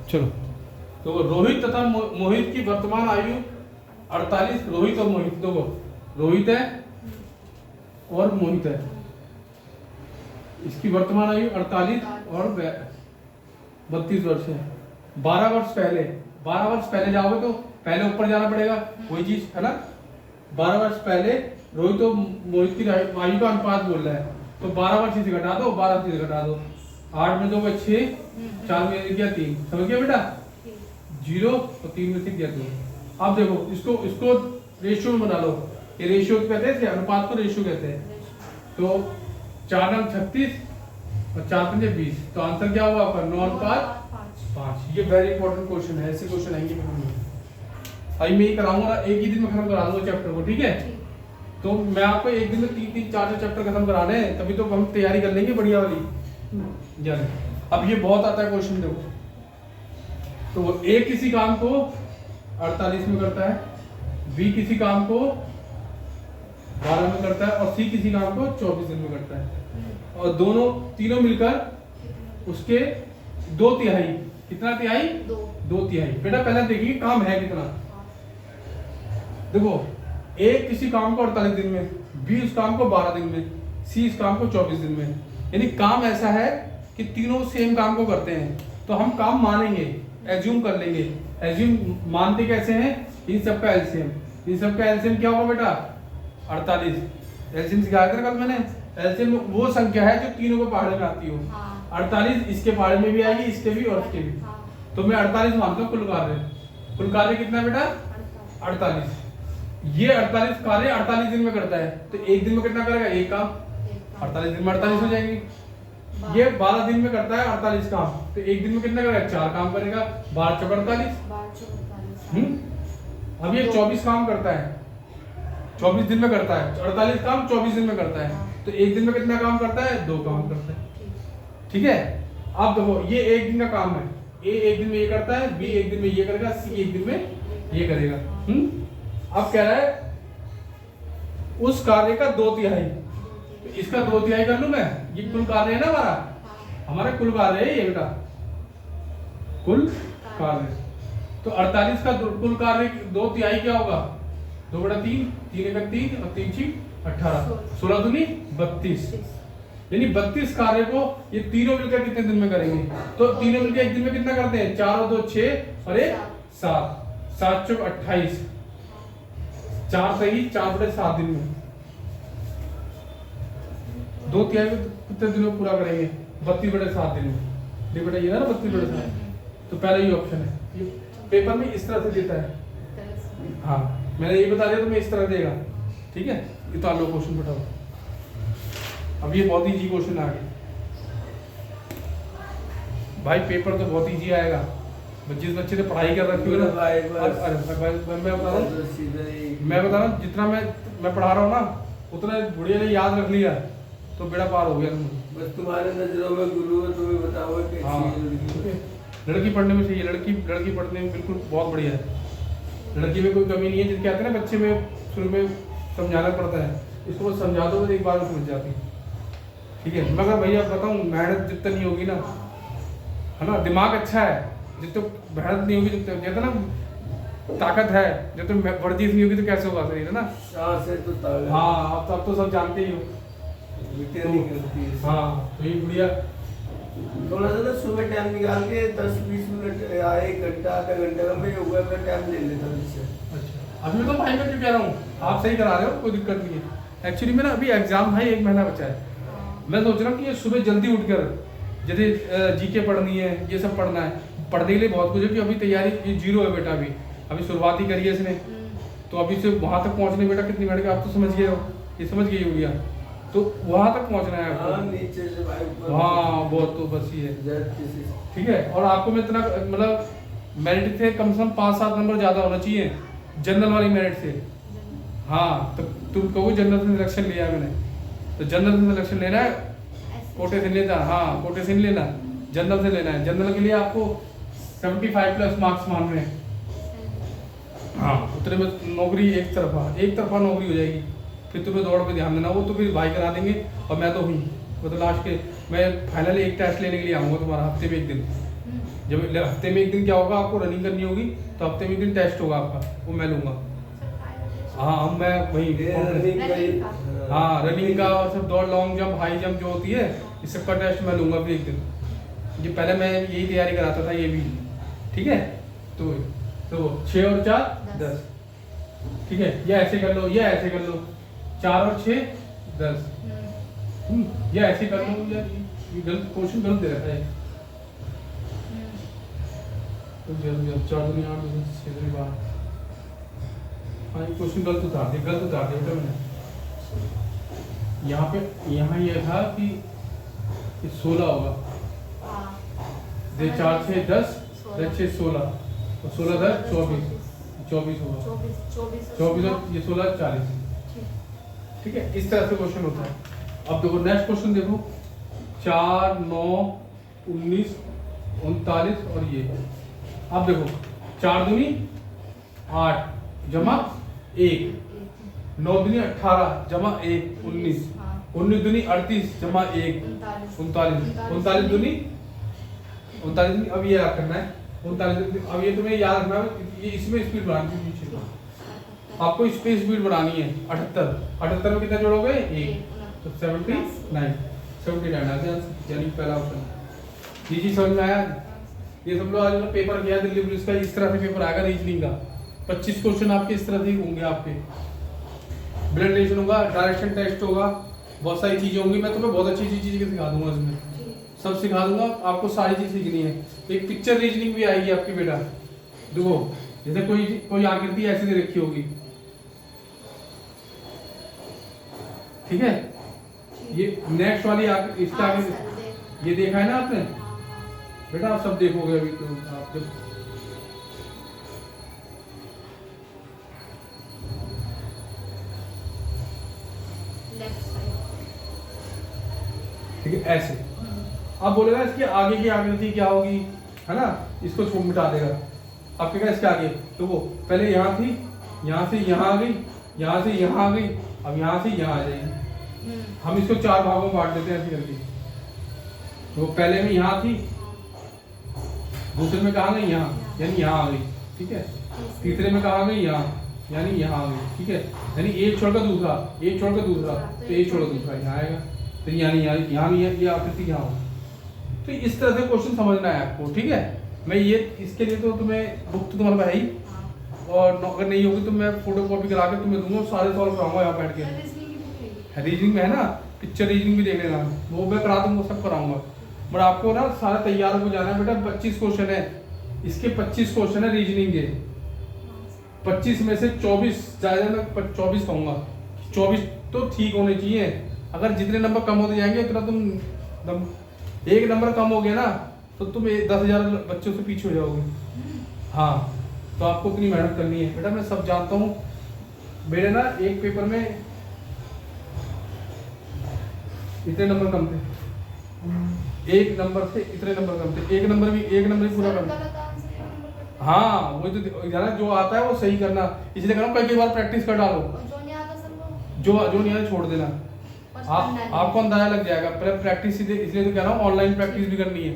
चलो, तो रोहित तथा मोहित की वर्तमान आयु 48। रोहित और मोहित, देखो रोहित है और मोहित है, इसकी वर्तमान आयु 48 और 32 वर्ष है। 12 वर्ष पहले जाओगे तो पहले ऊपर जाना पड़ेगा, वही चीज है ना। 12 वर्ष पहले रोहित और मोहित की आयु का अनुपात बोल रहा है, तो 12 वर्ष से घटा दो, 12 से घटा दो। 8 में 2 का 6, 4 में गया 3, समझ गया बेटा। 0 और 3 में से गया 2। अब देखो इसको रेशियो में बना लो, ये रेशियो कहते हैं, अनुपात को रेशियो कहते हैं। तो 4 नंग 36 और 4 पंजे 20, तो आंसर क्या होगा आपका 9:5। ये वेरी इंपॉर्टेंट क्वेश्चन है, ऐसे क्वेश्चन आएंगे पेपर में। अभी मैं ये कराऊंगा, एक ही दिन में खत्म करा दूंगा चैप्टर को, ठीक है। तो मैं आपको एक दिन में 3-3, 4 चैप्टर खत्म कराने हैं, तभी तो हम तैयारी कर लेंगे बढ़िया वाली। जाने अब ये बहुत आता है क्वेश्चन, देखो। तो ए किसी काम को 48 में करता है, बी किसी काम को 12 में करता है, और सी किसी काम को 24 दिन में करता है, और तीनों मिलकर उसके 2 तिहाई। कितना तिहाई? 2 तिहाई। बेटा पहले देखिए काम है कितना। देखो ए किसी काम को 48 दिन में, बी उस काम को 12 दिन में, सी इस काम को 24 दिन में। यानी काम ऐसा है कि तीनों सेम काम को करते हैं, तो हम काम मानेंगे, एज्यूम कर लेंगे। एज्यूम मानते कैसे हैं? इन सबका एलसीएम क्या होगा बेटा? 48। एलसीएम सिखाया था कल मैंने। एलसीएम वो संख्या है जो तीनों को पहाड़े में आती हो। 48 इसके पहाड़े में भी आएगी, इसके भी और इसके भी। तो मैं 48 मानता हूँ कुल कार्य कितना है बेटा? 48। ये 48 कार्य 48 दिन में करता है, तो एक दिन में कितना करेगा? एक काम। 48 दिन में 48 हो जाएंगे। ये 12 दिन में करता है 48 काम, तो एक दिन में कितना करेगा? 4 काम करेगा। 12 चौक 48। अब ये 24 काम करता है, 24 दिन में करता है। 48 काम 24 दिन में करता है, तो एक दिन में कितना काम करता है? 2 काम करता है, ठीक है। अब देखो ये एक दिन का काम है, ए एक दिन में ये करता है, बी एक दिन में ये करेगा, सी एक दिन में ये करेगा। अब कह रहा है उस कार्य का 2 तिहाई, तो इसका 2 तिहाई कर लूं मैं। ये कुल कार्य है ना हमारा कुल कार्य है ये बेटा, कुल कार्य। तो 48 का कुल कार्य 2 तिहाई क्या होगा? 2/3, 3 का 3 और 3 6 18, 16 दूनी 32। यानी 32 कार्य को ये तीनों मिलकर कितने दिन में करेंगे? तो तीनों मिलकर एक दिन में कितना करते हैं? 4 और 2 6 और 1 7, 7 चौक 28, 4 सही 4/7 दिन में। 2 तिहाई को कितने दिनों में पूरा करेंगे? 32/7 दिन में। ये बेटा ये ना 32/7, तो पहला ये ऑप्शन है। ये पेपर में इस तरह से देता है। हाँ मैंने ये बता दिया तो मैं इस तरह देगा, ठीक है। ये तो आलो क्वेश्चन बताओ। अब ये बहुत इजी क्वेश्चन आ गया भाई, पेपर तो बहुत इजी आएगा। जिस बच्चे ने पढ़ाई कर रखी है ना, मैं बता रहा हूँ जितना मैं पढ़ा रहा हूँ ना, उतना बुढ़िया ने याद रख लिया तो बेड़ा पार हो गया। बस तुम्हारे नजरों में गुरु है, तुम्हें बताओ कैसी है लड़की पढ़ने में चाहिए। लड़की पढ़ने में बिल्कुल बहुत बढ़िया है। लड़की में कोई कमी नहीं है। जिसके आते हैं ना बच्चे में शुरू में समझाना पड़ता है, इसको बस समझा दो तो एक बार में समझ जाती है, ठीक है। मगर भैया बताऊँ मेहनत जितनी नहीं होगी ना, है ना, दिमाग अच्छा है, जितनी मेहनत नहीं होगी, जितना ना ताकत है, जब तो वर्जिश नहीं होगी तो कैसे होगा शरीर, है ना। हाँ अब तो सब जानते ही हो। हाँ तो ये गुड़िया थोड़ा सा ना सुबह टाइम निकाल के 10-20 मिनट या 1 घंटा आधा घंटा का मैं योगा का टाइम ले लेता हूँ इससे। अच्छा अभी मैं तो भाई मैं क्यों कह रहा हूँ, आप सही करा रहे हो, कोई दिक्कत नहीं है। एक्चुअली में ना अभी एग्जाम भाई 1 महीना बचा है। मैं सोच रहा हूँ कि ये सुबह जल्दी उठकर जैसे जीके पढ़नी है, ये सब पढ़ना है, पढ़ने के लिए बहुत कुछ है। कि अभी तैयारी ये 0 है बेटा, अभी शुरुआत ही करी है इसने, तो अभी से वहाँ तक पहुँचने बेटा कितनी मेहनत, आप तो समझ गए हो, ये समझ गई हो गया, तो वहाँ तक पहुँचना है आपको। नीचे से भाई हाँ बहुत, तो बस ये है, ठीक है। और आपको मैं इतना मतलब मेरिट से कम से कम 5-7 नंबर ज़्यादा होना चाहिए जनरल वाली मेरिट से। हाँ तो तुम कहो जनरल से सिलेक्शन लिया है मैंने, तो जनरल से सिलेक्शन लेना है, कोटे से लेना, हाँ कोटे से नहीं लेना, जनरल से लेना है। जनरल के लिए आपको 75+ मार्क्स मान रहे हैं। हाँ उतने में नौकरी एक तरफा नौकरी हो जाएगी। फिर तुम्हें दौड़ पे ध्यान देना, वो तो फिर भाई करा देंगे, और मैं तो हुई वो तो लास्ट के मैं फाइनली एक टेस्ट लेने के लिए आऊँगा तुम्हारा हफ्ते में 1 दिन, जब हफ्ते में एक दिन क्या होगा, आपको रनिंग करनी होगी, तो हफ्ते में एक दिन टेस्ट होगा आपका, वो मैं लूँगा। हाँ मैं वही हाँ रनिंग का और सब दौड़, लॉन्ग जंप, हाई जंप जो होती है, इस सब का टेस्ट मैं लूँगा फिर एक दिन। ये पहले मैं यही तैयारी कराता था, ये भी ठीक है। तो 6 और 4 10, ठीक है। या ऐसे कर लो, या ऐसे कर लो, 4 और 6 10, या ऐसे कर लो। या ये गलत क्वेश्चन गलत दे रखा है। तो जल्दी 4 दूनी 8 6 दूनी 12। हाँ ये क्वेश्चन गलत उतार दिया बेटा मैंने। यहाँ ये था कि 16 होगा, 4 6 10, 6 16, और 16 10 24 होगा, 24 और ये 16 40, ठीक है। इस तरह से क्वेश्चन होता है। अब देखो नेक्स्ट क्वेश्चन देखो, 4 9 19 39 और ये। अब देखो 4 दूनी 8 जमा 1, 9 दूनी 18 जमा 1 19, 19 दूनी 38 जमा 1 39, 39 दूनी 39। अब ये याद करना है 39। अब ये तुम्हें याद रखना है, ये इसमें स्पीड बढ़ानी है पीछे, आपको इस पे स्पीड बढ़ानी है। 78 में कितना जोड़ोगे 1, तो 79 आ गया, यानी पहला ऑप्शन। ये चीज समझ में आया। ये सब लोग आज पेपर किया दिल्ली पुलिस का, इस तरह से पेपर आएगा रीजनिंग का। 25 क्वेश्चन आपके इस तरह से होंगे, आपके ब्लड टेस्ट होगा, डायरेक्शन टेस्ट होगा, बहुत सारी चीजें होंगी। मैं तुम्हें बहुत अच्छी चीजें सिखा दूंगा, इसमें सब सिखा दूंगा, आपको सारी चीज सीखनी है। एक पिक्चर रीजनिंग भी आएगी आपकी बेटा। देखो जैसे कोई आकृति ऐसे दे रखी होगी, ठीक है। ये नेक्स्ट वाली इसका आगे ये देखा है ना आपने बेटा, आप सब देखोगे अभी। तो आप जब ठीक है ऐसे, अब बोलेगा इसके आगे की आकृति क्या होगी, है ना, इसको छोड़ मिटा देगा। अब क्या इसके आगे, तो वो पहले यहाँ थी, यहाँ से यहाँ आ गई, यहाँ से यहाँ आ गई, अब यहाँ से यहाँ आ जाएगी। हम इसको 4 भागों में बांट देते हैं ऐसे करके। तो पहले में यहाँ थी, दूसरे में कहाँ गई यहाँ, यानी यहाँ आ गई, ठीक है। तीसरे में कहाँ गई यहाँ, यानी यहाँ आ गई, ठीक है। यानी एक छोड़कर दूसरा, एक छोड़कर दूसरा, तो एक छोड़कर दूसरा यहाँ आएगा, तो यानी यहाँ भी ये आकृति यहाँ हो। तो इस तरह से क्वेश्चन समझना है आपको, ठीक है। मैं ये इसके लिए तो तुम्हें बुक तो तुम्हारे पास है ही, और अगर नहीं होगी तो मैं फोटो कॉपी करा के तुम्हें दूंगा, सारे सॉल्व कराऊंगा यहाँ बैठ के। रीजनिंग में है ना, पिक्चर रीजनिंग भी देख लेना, वो मैं करा दूंगा, सब कराऊंगा। बट आपको ना सारा तैयार हो जाना है बेटा। 25 क्वेश्चन है, इसके 25 क्वेश्चन है रीजनिंग के। 25 में से 24 ज्यादा, मैं 24 कहूँगा, 24 तो ठीक होने चाहिए। अगर जितने नंबर कम होते जाएंगे उतना तुम एक नंबर कम हो गया ना, तो तुम 10,000 बच्चों से पीछे हो जाओगे। हाँ, तो आपको उतनी मेहनत करनी है बेटा, मैं सब जानता हूँ। मेरे ना एक पेपर में इतने नंबर कम थे, एक नंबर से इतने नंबर कम थे, एक नंबर भी पूरा करना। हाँ वही तो जाना, जो आता है वो सही करना, इसलिए कह रहा हूँ कई बार प्रैक्टिस कर डालो, जो नहीं आता छोड़ देना। आपको अंदाजा लग जाएगा, पहले प्रैक्टिस, इसलिए तो कह रहा हूँ ऑनलाइन प्रैक्टिस भी करनी है।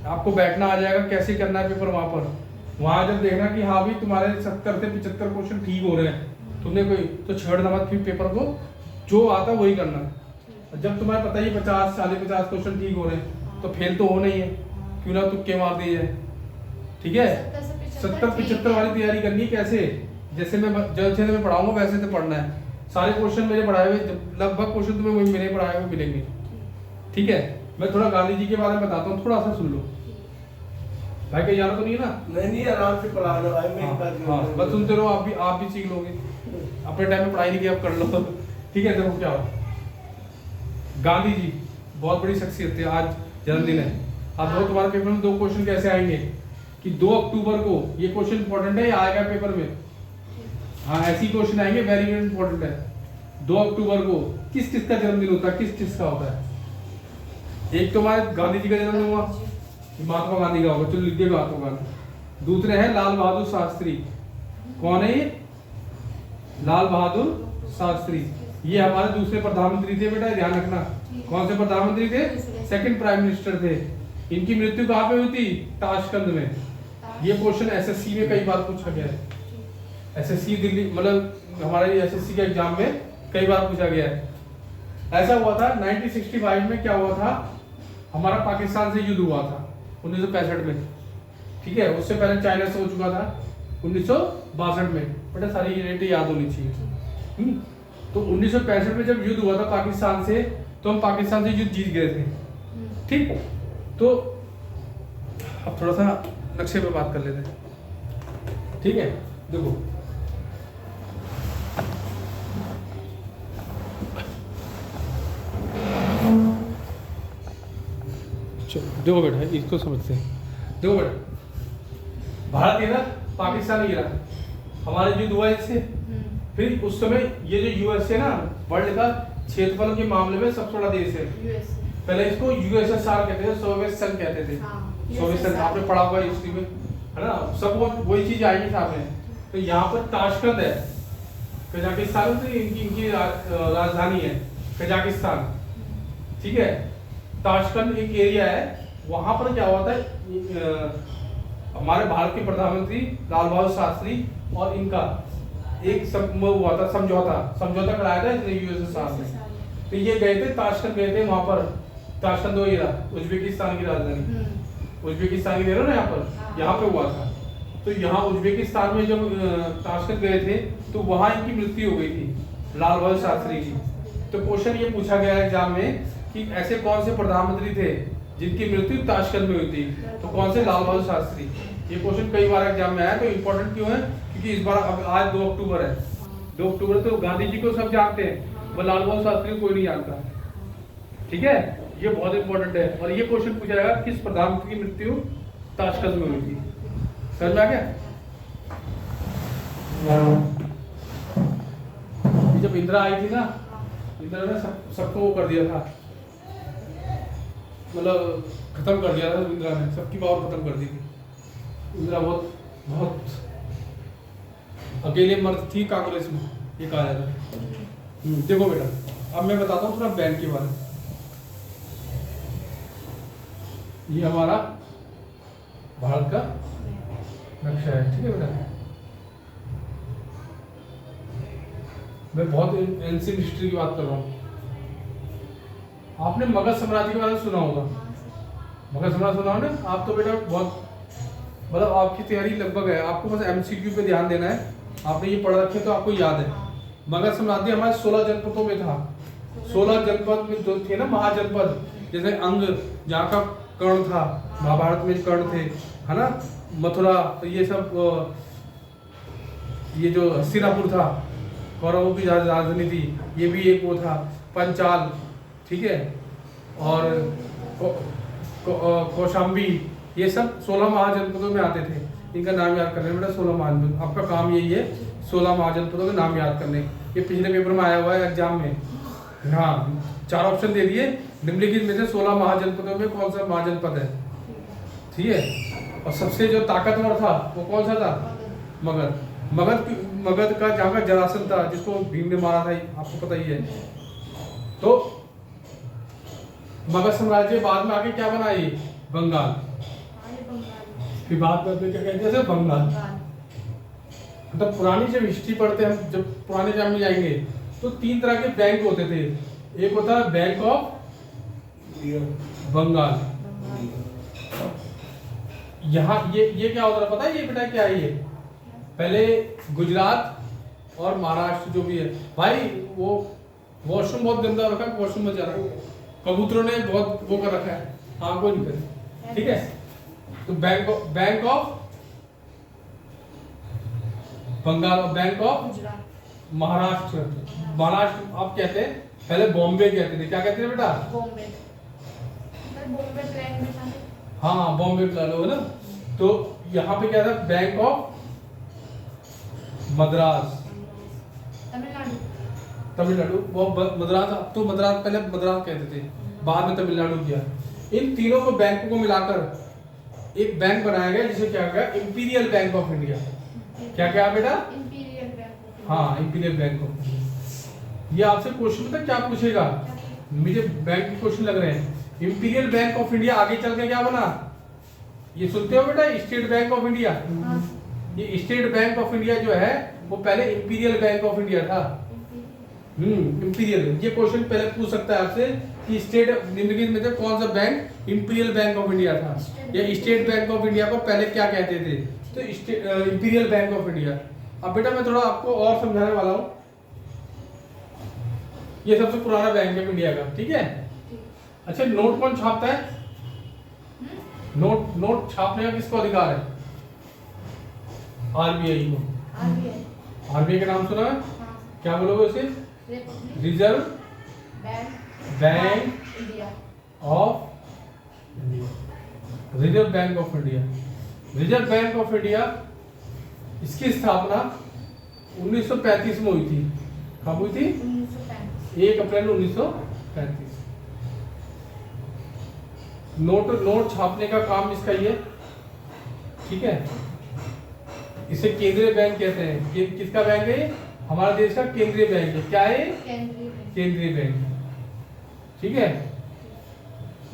आपको बैठना आ जाएगा, कैसे करना है पेपर वहाँ जब देखना कि हाँ भी तुम्हारे 70 से 75 क्वेश्चन ठीक हो रहे हैं, तुमने कोई तो छेड़ना मत फिर पेपर को, जो आता है वही करना। जब तुम्हारे पता ही 50 40 क्वेश्चन ठीक हो रहे हैं, तो फेल तो हो नहीं है, क्यों ना तुक्के मार दिए जाए, ठीक है। 70-75 वाली तैयारी करनी है। कैसे, जैसे मैं पढ़ाऊंगा वैसे तो पढ़ना है। सारे क्वेश्चन मेरे पढ़ाए हुए, लगभग क्वेश्चन तुम्हें वही मेरे पढ़ाए हुए मिलेंगे, ठीक है। मैं थोड़ा गांधी जी के बारे में बताता हूँ, थोड़ा सा सुन लो भाई। कहीं जाना तो नहीं है ना? नहीं, आराम से पढ़ा लो भाई। हाँ, बस सुनते रहो, आप भी सीख लोगे। अपने टाइम में पढ़ाई नहीं की, आप कर लो, ठीक है। देखो क्या हो, गांधी जी बहुत बड़ी शख्सियत थे, आज जन्मदिन है। अब वो तुम्हारे पेपर में 2 क्वेश्चन कैसे आएंगे कि 2 अक्टूबर को, ये क्वेश्चन इंपॉर्टेंट है, ये आएगा पेपर में। हाँ ऐसी क्वेश्चन आएंगे, वेरी वेरी इंपॉर्टेंट है। 2 अक्टूबर को किस का जन्मदिन होता है, किस का होता है? एक तो हमारे गांधी जी का जन्मदिन हुआ, महात्मा गांधी का होगा, चलो लिख दे महात्मा गांधी। दूसरे हैं लाल बहादुर शास्त्री। कौन है ये? लाल बहादुर शास्त्री। ये हमारे दूसरे प्रधानमंत्री थे बेटा, ध्यान रखना। कौन से प्रधानमंत्री थे? सेकंड प्राइम मिनिस्टर थे। इनकी मृत्यु कहाँ पे हुई थी? ताशकंद में। ये क्वेश्चन एसएससी में कई बार पूछा गया है। एसएससी दिल्ली मतलब हमारे एसएससी के एग्जाम में कई बार पूछा गया है। ऐसा हुआ था 1965 में, क्या हुआ था, हमारा पाकिस्तान से युद्ध हुआ था 1965 में, ठीक है। उससे पहले चाइना से हो चुका था 1962 में, बड़ा सारी यूनिट याद होनी चाहिए। तो 1965 में जब युद्ध हुआ था पाकिस्तान से, तो हम पाकिस्तान से युद्ध जीत गए थे, ठीक। तो अब थोड़ा सा नक्शे पे बात कर लेते हैं, ठीक है। देखो देखो बेटा, इसको समझते हैं। देखो बेटा, भारत गिरा, पाकिस्तान गिरा, हमारा युद्ध हुआ इससे। फिर उस समय ये जो यूएसए ना, वर्ल्ड का क्षेत्रफल के मामले में सबसे बड़ा देश है। पहले इसको यूएसएसआर कहते थे, सोवियत संघ कहते थे। सोवियत संघ आपने पढ़ा होगा हिस्ट्री में, है ना, सब वही चीज आएगी सामने। तो यहाँ पर ताशकंद है, कजाकिस्तान से इनकी राजधानी है कजाकिस्तान, ठीक है। ताशकंद एक एरिया है, वहां पर क्या हुआ था, हमारे भारत के प्रधानमंत्री लाल बहादुर शास्त्री और इनका एक हुआ था समझौता कराया था इसने यूएसएसआर में। तो ये गए थे ताशकंद, गए थे वहां पर। ताशकंद वो एरिया उज्बेकिस्तान की राजधानी, उज्बेकिस्तान की एरिया ना यहाँ पे हुआ था। तो यहाँ उज्बेकिस्तान में जब ताशकंद गए थे तो वहां इनकी मृत्यु हो गई थी, लाल बहादुर शास्त्री की। तो क्वेश्चन ये पूछा गया एग्जाम में कि ऐसे कौन से प्रधानमंत्री थे जिनकी मृत्यु ताशकंद में हुई थी, तो कौन से? लाल बहादुर शास्त्री। ये क्वेश्चन कई बार एग्जाम में आया। तो इम्पोर्टेंट क्यों है? क्योंकि इस बार अब आज 2 अक्टूबर है, 2 अक्टूबर तो गांधी जी को सब जानते हैं, वो लाल बहादुर शास्त्री को कोई नहीं जानता, ठीक है। ये बहुत इंपॉर्टेंट है। और ये क्वेश्चन पूछा जाएगा किस प्रधानमंत्री की मृत्यु ताशकंद में हुई थी। समझ में आ गया? जब इंदिरा आई थी ना, इंदिरा ने सबको वो कर दिया था, मतलब खत्म कर दिया था। इंदिरा ने सबकी पावर खत्म कर दी थी। इंदिरा बहुत अकेले मर्द थी कांग्रेस में, ये कहा जाता है। देखो बेटा, अब मैं बताता हूँ थोड़ा बैंक के बारे में। ये हमारा भारत का नक्शा है, ठीक है बेटा। मैं बहुत एंशिएंट हिस्ट्री की बात कर रहा हूँ। आपने मगध साम्राज्य के बारे में सुना होगा, मगध साम्राज्य सुना हो ना आप? तो बेटा बहुत मतलब आपकी तैयारी लगभग है, आपको बस एमसीक्यू पे ध्यान देना है। आपने ये पढ़ रखे तो आपको याद है। मगध साम्राज्य हमारे 16 जनपदों में था। 16 जनपद में जो थे ना महाजनपद, जैसे अंग जहाँ का कर्ण था, महाभारत में कर्ण थे, है ना, मथुरा, तो ये सब, ये जो हस्तिनापुर था कौरवों की राजधानी थी, ये भी एक वो था। पंचाल, ठीक है, और कौशाम्बी, ये सब 16 महाजनपदों में आते थे। इनका नाम याद करने बेटा, 16 महाजनपद। आपका काम यही है 16 महाजनपदों के नाम याद करने। ये पिछले पेपर में आया हुआ है एग्जाम में। हाँ, 4 ऑप्शन दे दिए, निम्नलिखित में से 16 महाजनपदों में कौन सा महाजनपद है, ठीक है। और सबसे जो ताकतवर था वो कौन सा था? मगध। मगध का जहाँ का जरासंध था, जिसको भीम ने मारा था, आपको पता ही है। तो मगध साम्राज्य बाद में आके क्या बना? ये बंगाल। फिर बात करते क्या कहते हैं बंगाल। मतलब पुरानी जब हिस्ट्री पढ़ते हैं हम, जब पुराने टाइम में जाएंगे तो 3 तरह के बैंक होते थे। एक होता है बैंक ऑफ बंगाल। यहाँ ये क्या होता है पता है? ये बेटा क्या है? ये पहले गुजरात और महाराष्ट्र जो भी है भाई, वो वॉशरूम बहुत गंदा रखा है, वॉशरूम में जा रहा है, कबूतरों ने बहुत वो कर रखा है। हाँ, कोई नहीं करे, ठीक है। तो बैंक ऑफ बंगाल और बैंक ऑफ महाराष्ट्र। महाराष्ट्र आप कहते हैं, पहले बॉम्बे कहते थे। क्या कहते थे बेटा? बॉम्बे प्लान में था। हाँ, बॉम्बे प्लान हो ना। तो यहाँ पे क्या था? Bank of Madras, Tamil Nadu. वो मद्रास, अब तो मद्रास, पहले मद्रास कहते थे, बाद में तमिलनाडु किया। इन तीनों को बैंकों को मिलाकर एक बैंक बनाया गया, जिसे क्या गया? Imperial bank of India. क्या बेटा? Imperial bank. हाँ, इंपीरियल बैंक ऑफ इंडिया। ये आपसे क्वेश्चन पता क्या पूछेगा? मुझे बैंक के क्वेश्चन लग रहे हैं। इंपीरियल बैंक ऑफ इंडिया आगे चल के क्या बना? ये सुनते हो बेटा, स्टेट बैंक ऑफ इंडिया। ये स्टेट बैंक ऑफ इंडिया जो है वो पहले इंपीरियल बैंक ऑफ इंडिया था। इंपीरियल, ये क्वेश्चन पहले पूछ सकता है आपसे कि स्टेट निम्नलिखित में से कौन सा bank imperial bank of India था, या स्टेट बैंक ऑफ इंडिया को पहले क्या कहते थे? तो इंपीरियल बैंक ऑफ इंडिया। अब बेटा मैं थोड़ा आपको और समझाने वाला हूँ। ये सबसे पुराना बैंक है इंडिया का, ठीक है। अच्छा, नोट कौन छापता है? नोट छापने का किसको अधिकार है? आरबीआई को। आरबीआई का नाम सुना है? क्या बोलोगे उसे? Reserve bank of India. Reserve bank of India. Reserve bank of India, इसकी स्थापना 1935 में हुई थी। कब हुई थी? 1 अप्रैल 1935। नोट छापने का काम इसका ये, ठीक है। इसे केंद्रीय बैंक कहते हैं। किसका बैंक है? हमारे देश का केंद्रीय बैंक है। क्या है? केंद्रीय बैंक, ठीक है।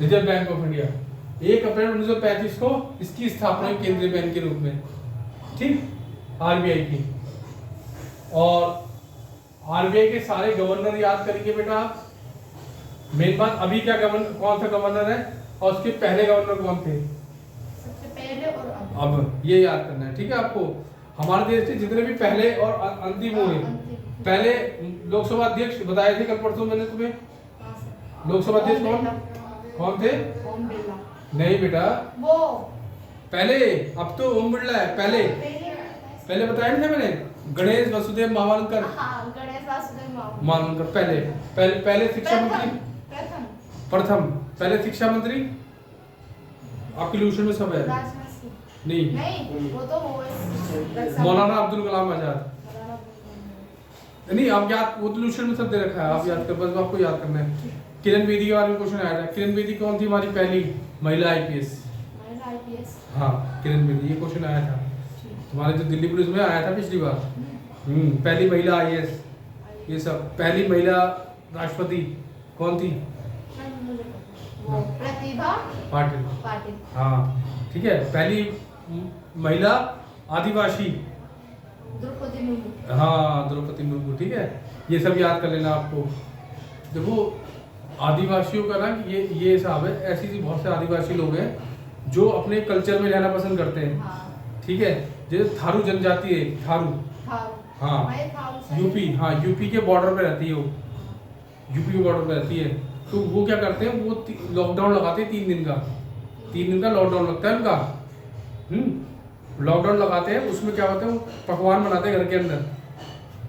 रिजर्व बैंक ऑफ इंडिया 1 अप्रैल 1935 को इसकी स्थापना हुई केंद्रीय बैंक के रूप में, ठीक, आरबीआई की। और आरबीआई के सारे गवर्नर याद करेंगे बेटा आप। मेन बात, अभी क्या कौन सा गवर्नर है और उसके पहले गवर्नर कौन थे? सबसे पहले और अब ये याद करना है, ठीक है। आपको हमारे देश के जितने भी पहले और अंतिम हुए, पहले लोकसभा अध्यक्ष बताए थे कल परसों मैंने तुम्हें। लोकसभा अध्यक्ष कौन थे? ओम बिरला। नहीं बेटा, वो पहले, अब तो ओम बिरला है। पहले बताया नहीं था मैंने, गणेश वसुदेव मावलंकर। गणेश वासुदेव मावलंकर पहले शिक्षा मंत्री। प्रथम पहले शिक्षा मंत्री। आपके लूशन में सब है। नहीं, वो तो मौलाना अब्दुल कलाम आजाद। नहीं, आप याद, वो तो लूशन में सब दे रखा है, आप याद कर, बस आपको याद करना है। किरण बेदी के बारे में क्वेश्चन आया था। किरण बेदी कौन थी? हमारी पहली महिला आईपीएस। हाँ, किरण बेदी, ये क्वेश्चन आया था तुम्हारे जो दिल्ली पुलिस में आया था पिछली बार। पहली महिला आईएएस, ये सब। पहली महिला राष्ट्रपति कौन थी? प्रतिभा पाटिल। हाँ, ठीक है। पहली महिला आदिवासी द्रौपदी मुर्मू। हाँ, द्रौपदी मुर्मू, ठीक है। ये सब याद कर लेना आपको। देखो, आदिवासियों का ना ये हिसाब है, ऐसी बहुत से आदिवासी लोग हैं जो अपने कल्चर में रहना पसंद करते हैं, ठीक है। जैसे थारू जनजाति है, थारू। हाँ, यूपी के बॉर्डर पे रहती है वो, यूपी के बॉर्डर पे रहती है। तो वो क्या करते हैं, वो लॉकडाउन लगाते हैं 3 दिन का। 3 दिन का लॉकडाउन लगता है उनका। लॉकडाउन लगाते हैं, उसमें क्या होता है, वो पकवान बनाते हैं घर के अंदर।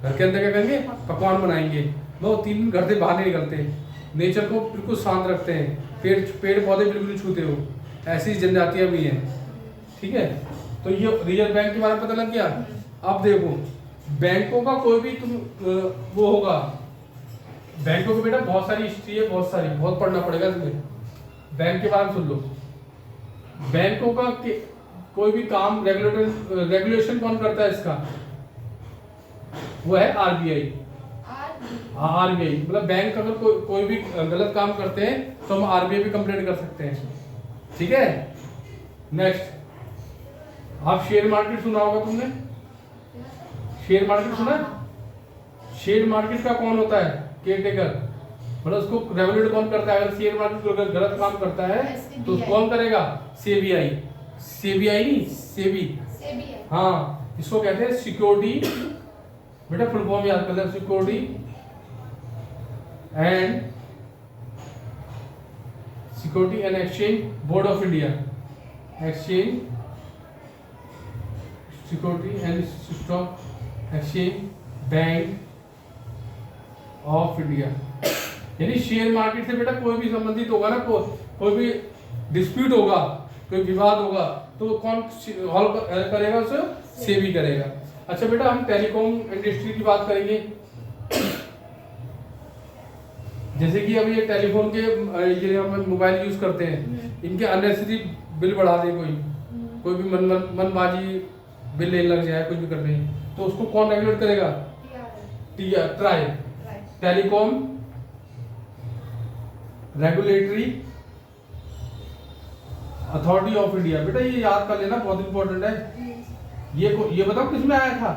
घर के अंदर क्या करेंगे? पकवान बनाएंगे। वो 3 दिन घर से बाहर नहीं निकलते, नेचर को बिल्कुल शांत रखते हैं, पेड़ पौधे बिल्कुल नहीं छूते हो। ऐसी जनजातियां भी हैं, ठीक है। तो ये रिजर्व बैंक के बारे में पता लग गया। अब देखो, बैंकों का कोई भी तुम वो होगा, बैंकों की बेटा बहुत सारी हिस्ट्री है, बहुत पढ़ना पड़ेगा इसमें। बैंक के बारे में सुन लो। बैंकों का कोई भी काम रेगुलेशन कौन करता है इसका? वो है आरबीआई। आरबीआई मतलब बैंक अगर कोई भी गलत काम करते हैं तो हम आरबीआई पे कंप्लेंट कर सकते हैं, ठीक है। नेक्स्ट, आप शेयर मार्केट सुना होगा तुमने? शेयर मार्केट सुना? शेयर मार्केट का कौन होता है? केयरटेकर। मतलब उसको रेगुलेट कौन करता है? अगर शेयर मार्केट अगर गलत काम करता है तो कौन करेगा? सीबीआई नहीं, सेबी। हाँ, इसको कहते हैं सिक्योरिटी, बेटा फुल फॉर्म याद कर ले, security and exchange board of India. Exchange, security and stock exchange bank of India. यानी शेयर मार्केट से बेटा कोई भी संबंधित होगा ना, कोई भी डिस्प्यूट होगा, कोई विवाद होगा, तो कौन हॉल करेगा? उसे सेबी करेगा। अच्छा बेटा, हम टेलीकॉम इंडस्ट्री की बात करेंगे। जैसे कि अभी ये टेलीफोन के ये हम मोबाइल यूज करते हैं, इनके अननेसेसरी बिल बढ़ा दे कोई भी मनमाजी बिल लेने लग जाए, कुछ भी कर रहे हैं, तो उसको कौन रेगुलेट करेगा? Try, telecom regulatory authority of India. बेटा ये याद कर लेना, बहुत इंपॉर्टेंट है। ये बताओ किस में आया था?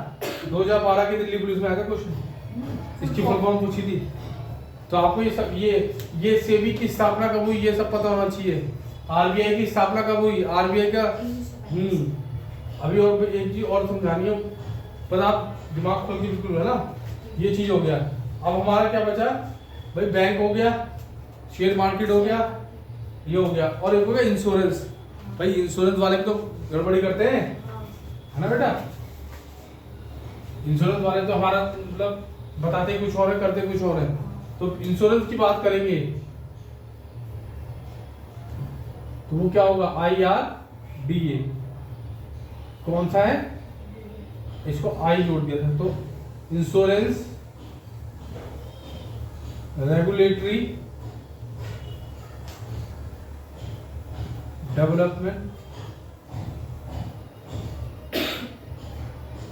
2012 की दिल्ली पुलिस में आया था क्वेश्चन, इसकी फुल फॉर्म पूछी थी। तो आपको ये सब ये सेबी की स्थापना कब हुई ये सब पता होना चाहिए। आरबीआई की स्थापना कब हुई? आरबीआई का अभी और एक चीज और समझानी है, पर आप दिमाग खोल के बिल्कुल है ना। ये चीज हो गया। अब हमारा क्या बचा भाई? बैंक हो गया, शेयर मार्केट हो गया, ये हो गया, और एक हो गया इंश्योरेंस। भाई इंश्योरेंस वाले भी तो गड़बड़ी करते हैं, है ना बेटा? इंश्योरेंस वाले तो हमारा मतलब बताते कुछ और है, करते कुछ और है। तो इंश्योरेंस की बात करेंगे तो वो क्या होगा? IRDA। कौन सा है? इसको आई जोड़ दिया था। तो insurance regulatory development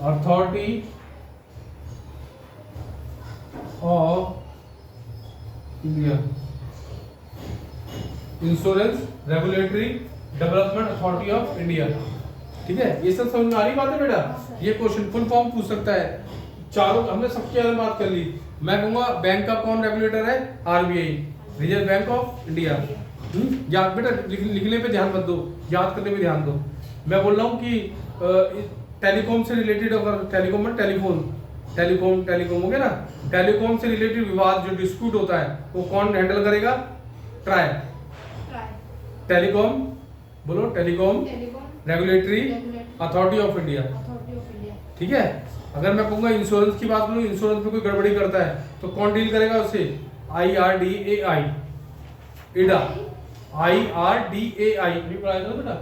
authority of India. Insurance regulatory development authority of India. ठीक है, ये सब समझ में आ रही बात है बेटा? ये क्वेश्चन फुल फॉर्म पूछ सकता है। चारों हमने सबके बारे में बात कर ली। मैं कहूंगा बैंक का कौन रेगुलेटर है? RBI, reserve bank of India. याद बेटा लिखने पे ध्यान मत दो, याद करने पे ध्यान दो। मैं बोल रहा हूँ कि टेलीकॉम से रिलेटेड, अगर टेलीकॉम में टेलीकॉम हो गया ना, टेलीकॉम से रिलेटेड विवाद जो डिस्प्यूट होता है वो कौन हैंडल करेगा? ट्राई। टेलीकॉम बोलो, telecom regulatory authority of India. ठीक है। अगर मैं कहूँगा इंश्योरेंस की बात करूँ, इंश्योरेंस में कोई गड़बड़ी करता है तो कौन डील करेगा उससे? IRDAI, इडा, IRDAI भी पढ़ाया था बेटा।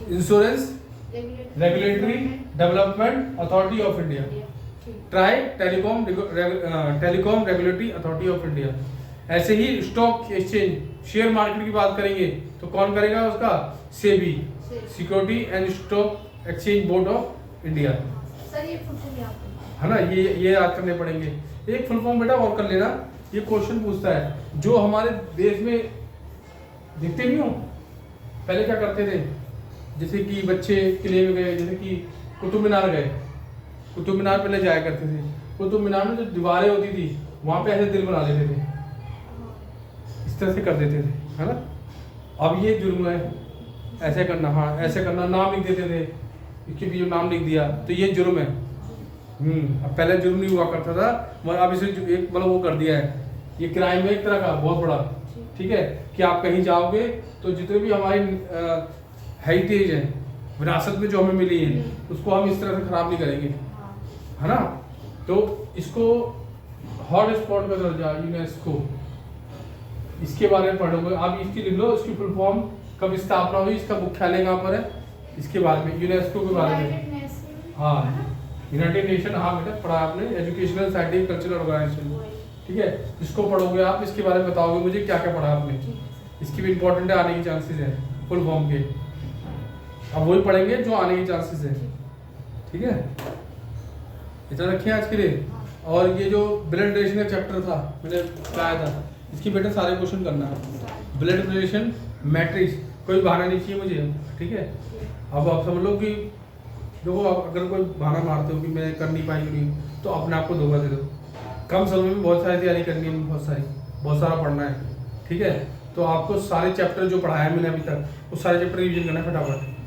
Insurance regulatory development authority of India. Try telecom regulatory authority of India. ऐसे ही स्टॉक एक्सचेंज शेयर मार्केट की बात करेंगे तो कौन करेगा उसका? SEBI, security and stock exchange board of India. Sir ये फुल फॉर्म याद करो। है ना, ये याद करने पड़ेंगे। एक फुल फॉर्म बेटा और कर लेना, ये क्वेश्चन पूछता है जो हमारे देश में दिखते नहीं हो। पहले क्या करते थे, जैसे कि बच्चे किले में गए, जैसे कि कुतुब मीनार गए, कुतुब मीनार पहले जाया करते थे। कुतुब मीनार में जो दीवारें होती थी वहां पे ऐसे दिल बना देते थे, इस तरह से कर देते थे, है ना। अब ये जुर्म है, ऐसे करना, हाँ ऐसे करना, नाम लिख देते थे, इसके पीछे नाम लिख दिया तो ये जुर्म है। अब पहले जुर्म नहीं हुआ करता था, मगर अब इसे एक मतलब वो कर दिया है, ये क्राइम है एक तरह का बहुत बड़ा। ठीक है, कि आप कहीं जाओगे तो जितने भी हमारी हेरिटेज है, विरासत में जो हमें मिली है, उसको हम इस तरह से खराब नहीं करेंगे, है ना। तो इसको हॉट स्पॉट का दर्जा, यूनेस्को, इसके बारे में पढ़ोगे आप। इसकी लिख लो, इसकी फुल फॉर्म, कब स्थापना हुई, इसका मुख्यालय कहाँ पर है, इसके बारे में, यूनेस्को के बारे में। हाँ, यूनाइटेड नेशन, हाँ बेटा पढ़ा आपने, एजुकेशनल साइंटिफिक कल्चरल ऑर्गेनाइजेशन। ठीक है, इसको पढ़ोगे आप, इसके बारे में बताओगे मुझे क्या क्या पढ़ा आपने। इसकी भी इंपॉर्टेंट है, आने की चांसेस है फुल फॉर्म के। अब वही पढ़ेंगे जो आने की चांसेस है। ठीक है, इतना रखिए आज के लिए। और ये जो ब्लड रिलेशन का चैप्टर था मैंने बताया था, इसकी बेटा सारे क्वेश्चन करना है। ब्लड रिलेशन मैट्रिक्स, कोई बहाना नहीं चाहिए मुझे। ठीक है, अब आप समझ लो कि देखो, अगर कोई बहाना मारते हो कि मैं कर नहीं पाई नहीं, तो अपने आप को धोखा दे दो। कम समय में बहुत सारी तैयारी करनी है, बहुत सारा पढ़ना है। ठीक है, तो आपको सारे चैप्टर जो पढ़ाया है मैंने अभी तक, वो सारे चैप्टर रिवीजन करना है फटाफट।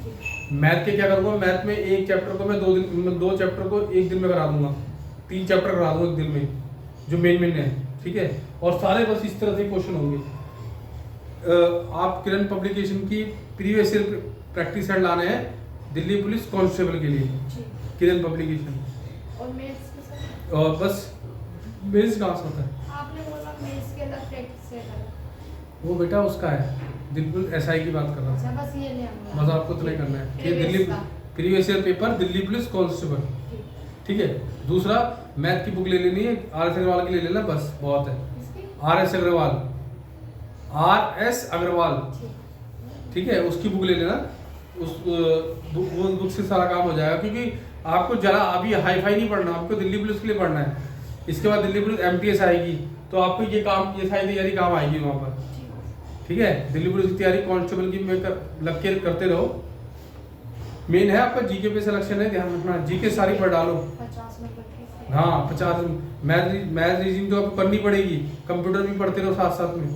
मैथ के क्या करूँगा, मैथ में एक चैप्टर को मैं 2 दिन, 2 चैप्टर को 1 दिन में करा दूंगा, 3 चैप्टर करा दूंगा 1 दिन में, जो मेन है। ठीक है, और सारे बस इस तरह से क्वेश्चन होंगे। आप किरण पब्लिकेशन की प्रीवियस ईयर प्रैक्टिस सेट लाने हैं दिल्ली पुलिस कांस्टेबल के लिए, किरण पब्लिकेशन। और मेंस के साथ और बस मेंस कहाँ से होता है? आपने बोला मेंस के अंदर प्रैक्टिस सेट है, वो बेटा उसका है, दिल्ली SI की बात कर रहा हूँ। अच्छा बस ये ले आऊंगा, बस आपको तो नहीं करना है ये Delhi previous year paper Delhi police constable. ठीक है, दूसरा मैथ की बुक ले लेनी है, RS अग्रवाल की ले लेना, बस बहुत है। RS अग्रवाल, ठीक है, उसकी बुक ले लेना, उस बुक से सारा काम हो जाएगा। क्योंकि आपको जरा अभी हाई फाई नहीं पढ़ना, आपको दिल्ली पुलिस के लिए पढ़ना है। इसके बाद दिल्ली पुलिस MTS आएगी, तो आपको ये सारी तैयारी काम आएगी वहाँ पर। ठीक है, दिल्ली पुलिस की तैयारी कांस्टेबल की में लग के करते रहो। मेन है आपका जीके पे सिलेक्शन है, ध्यान रखना, जीके सारी पढ़ डालो। 50 नंबर की। हाँ 50, मैथ रीजनिंग तो आपको करनी पड़ेगी, कंप्यूटर भी पढ़ते रहो साथ साथ में,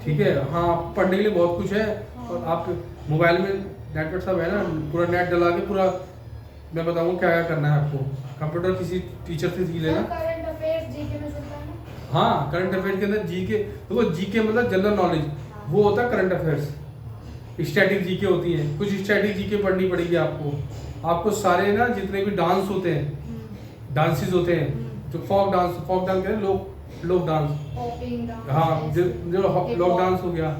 ठीक है। हाँ पढ़ने के लिए बहुत कुछ है, और आप मोबाइल में नेटवर्क सब है ना, पूरा नेट डला के पूरा मैं बताऊँगा क्या क्या करना है आपको। कंप्यूटर किसी टीचर से सीख लेना। करंट अफेयर्स जीके में चलता है ना? हाँ करंट अफेयर्स के अंदर जीके, देखो जीके मतलब जनरल नॉलेज, वो होता है करंट अफेयर्स। स्टैटिक जीके होती है, कुछ स्टैटिक जीके पढ़नी पड़ेगी आपको। आपको सारे ना जितने भी डांस होते हैं, डांसेस होते हैं, जो फोक डांस कहते हैं, लोक डांस, पॉपिंग डांस, हाँ जो लोक डांस हो गया,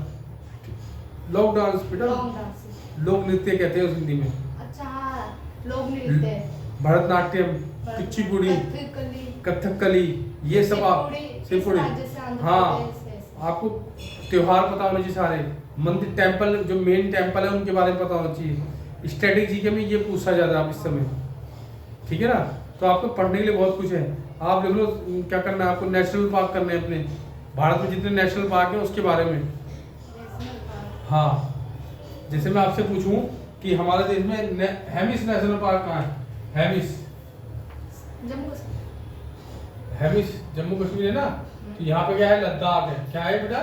लोक डांस बेटा, लॉन्ग डांस। लोक नृत्य कहते हैं उस हिंदी में। अच्छा हाँ, लोग नृत्य, भरतनाट्यम, कुचिपुड़ी, कथकली, ये सब आप शिवपुरी, हाँ आपको त्योहार पता होने चाहिए सारे, मंदिर टेम्पल जो मेन टेम्पल है उनके बारे में पता होना चाहिए। स्टैटिक जीके में ये पूछा जाता है आप इस समय, ठीक है ना। तो आपको पढ़ने के लिए बहुत कुछ है। आप देख लो क्या करना है आपको, नेशनल पार्क करने हैं अपने भारत में जितने नेशनल पार्क हैं उसके बारे में। हाँ जैसे मैं आपसे पूछूं कि हमारे देश में हेमिस नेशनल पार्क कहाँ है? हेमिस जम्मू कश्मीर है ना, तो यहाँ पे क्या है, लद्दाख है। क्या है बेटा?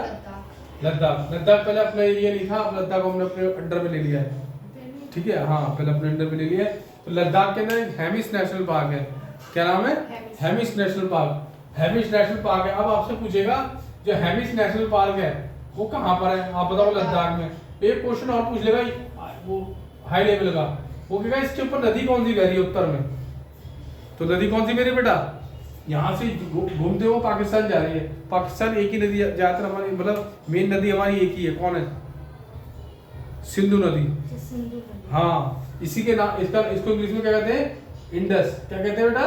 लद्दाख पहले अपना एरिया नहीं था, अब लद्दाख हमने अपने अंडर में ले लिया है, ठीक है। हाँ पहले अपने अंडर में ले लिया है। तो लद्दाख के अंदर हेमिस नेशनल पार्क है। क्या नाम है? Hemis national park. Hemis national park है। अब आपसे पूछेगा जो हेमिस नेशनल पार्क है वो कहाँ पर है, आप बताओ। लद्दाख में। एक क्वेश्चन और पूछ लेगा वो हाई लेवल का, वो कहेगा इसके ऊपर नदी कौन सी बह रही है उत्तर में, तो नदी कौन सी बह रही है बेटा? यहाँ से घूमते हुए पाकिस्तान जा रही है। पाकिस्तान एक ही नदी ज्यादातर हमारी, मतलब मेन नदी हमारी एक ही है, कौन है? सिंधु नदी। हाँ इसी के नाम, इसको इंग्लिश में क्या कहते हैं? इंडस। क्या कहते हैं बेटा?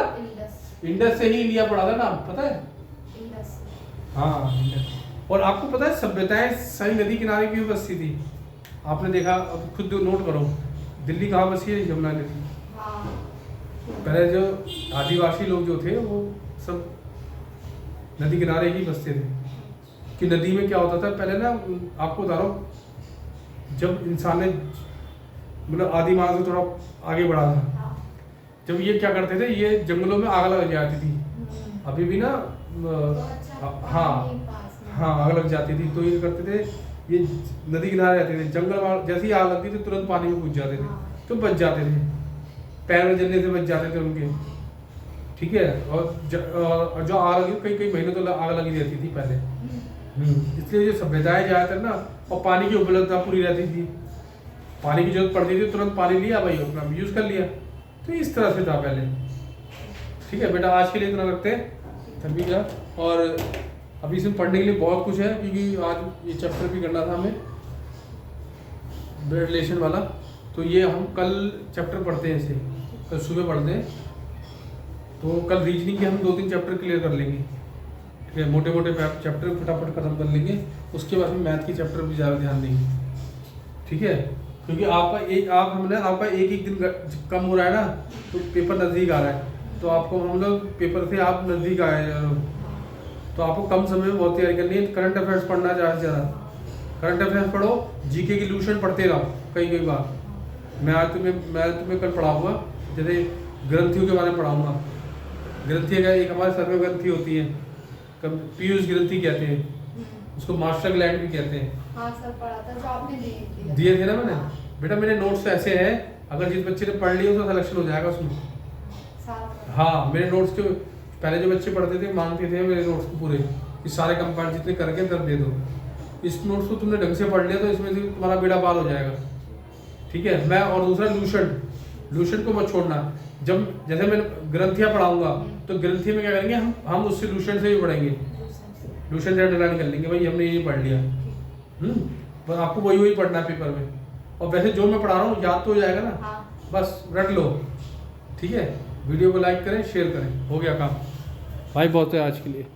इंडस से ही इंडिया पड़ा था नाम, पता है? हाँ इंडस। और आपको पता है सभ्यताएं सही नदी किनारे क्यों बसी थी? आपने देखा, अब खुद नोट करो, दिल्ली कहाँ बसी है? यमुना नदी। पहले जो आदिवासी लोग जो थे वो सब नदी किनारे ही बसते थे। कि नदी में क्या होता था पहले ना, आपको बता रहा हूँ, जब इंसान ने मतलब आदि मानव से थोड़ा आगे बढ़ा था, जब ये क्या करते थे, ये जंगलों में आग लग जाती थी। अभी भी ना हाँ आग लग जाती थी, तो ये करते थे, ये नदी किनारे रहते थे, जंगल जैसे ही आग लगती थी तुरंत पानी में कूद जाते थे, तो बच जाते थे, पैर में जलने से बच जाते थे उनके, ठीक है। और जो आग लगी कई महीनों तो आग लगी रहती थी पहले। इसलिए जो सभ्यताएं ज्यादातर ना, और पानी की उपलब्धता पूरी रहती थी, पानी की जरूरत पड़ती थी तुरंत पानी लिया भाई, अपना यूज कर लिया। तो इस तरह से था पहले, ठीक है बेटा। आज के लिए इतना रखते हैं, तभी क्या, और अभी इसमें पढ़ने के लिए बहुत कुछ है, क्योंकि आज ये चैप्टर भी करना था हमें, ब्लड रिलेशन वाला। तो ये हम कल चैप्टर पढ़ते हैं, इसे कल सुबह पढ़ते हैं। तो कल रीजनिंग के हम 2-3 चैप्टर क्लियर कर लेंगे, ठीक है। मोटे मोटे चैप्टर फटाफट खत्म कर लेंगे, उसके बाद हम मैथ की चैप्टर भी ज़्यादा ध्यान देंगे, ठीक है। क्योंकि आपका एक दिन कम हो रहा है ना, तो पेपर नज़दीक आ रहा है, तो आपको हम लोग पेपर से आप नज़दीक आए, तो आपको कम समय में बहुत तैयारी करनी है। करंट अफेयर्स पढ़ना ज़्यादा से ज़्यादा, करंट अफेयर्स पढ़ो, जीके की लूशन पढ़ते रहो कई बार। मैं तुम्हें कल पढ़ाऊँगा, जैसे ग्रंथियों के बारे में पढ़ाऊँगा। ग्रंथि का एक हमारे सर्वे ग्रंथि होती है, पीयूष ग्रंथि कहते हैं उसको, मास्टर ग्लैंड भी कहते हैं। हाँ सर पढ़ा था, जो आपने दिए थे ना मैंने। बेटा मेरे नोट्स ऐसे हैं, अगर जिस बच्चे ने पढ़ लिया उसका सिलेक्शन हो जाएगा उसमें। हाँ मेरे नोट्स जो पहले जो बच्चे पढ़ते थे मांगते थे मेरे नोट्स को पूरे, कि सारे कंपार्ट जितने करके तब दे दो। इस नोट्स को तुमने ढंग से पढ़ लिया तो इसमें से तुम्हारा बेड़ा पार हो जाएगा, ठीक है। मैं और दूसरा लूशन को मत छोड़ना। जब जैसे मैं ग्रंथियाँ पढ़ाऊंगा तो ग्रंथि में क्या करेंगे, हम उससे लूशन से भी पढ़ेंगे, लूशन से अंडरलाइन कर लेंगे, भाई हमने ये पढ़ लिया। बस आपको वही पढ़ना है पेपर में। और वैसे जो मैं पढ़ा रहा हूँ याद तो हो जाएगा ना, बस रट लो, ठीक है। वीडियो को लाइक करें, शेयर करें, हो गया काम भाई, बहुत है आज के लिए।